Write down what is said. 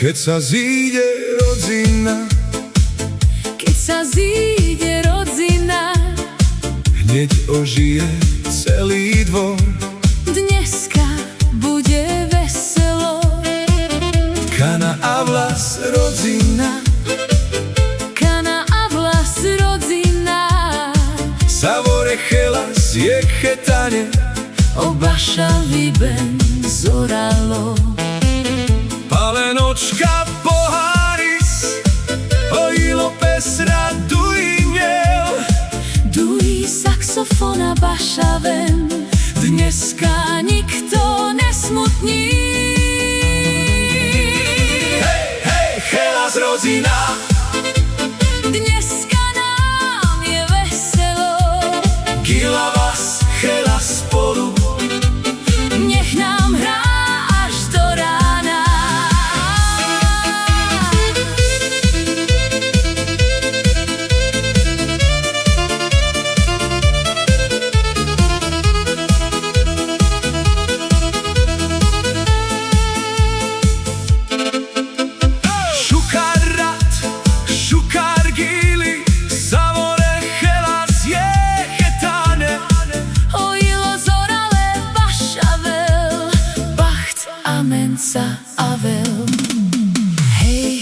Keď sa zíde rodzina, keď sa zíde rodzina, hneď ožije celý dvor. dneska bude veselo. Kana a vlas rodzina, Kana a vlas rodzina, Savore chelas je chetane, obaša vyben zoralo. Palenočka poháris, ojilo pesra dují miel. Dují saxofona baša ven, dneska nikto nesmutní. Hej, hej, chelas rodzina, Dneska nám je veselo, Gila vás chelas spolu, nech nám hrá až do rána. šukár rad, šukár gili, Savore chelas je chetane. Ojilo zorale bašavel, bacht a mensa avel. Hej,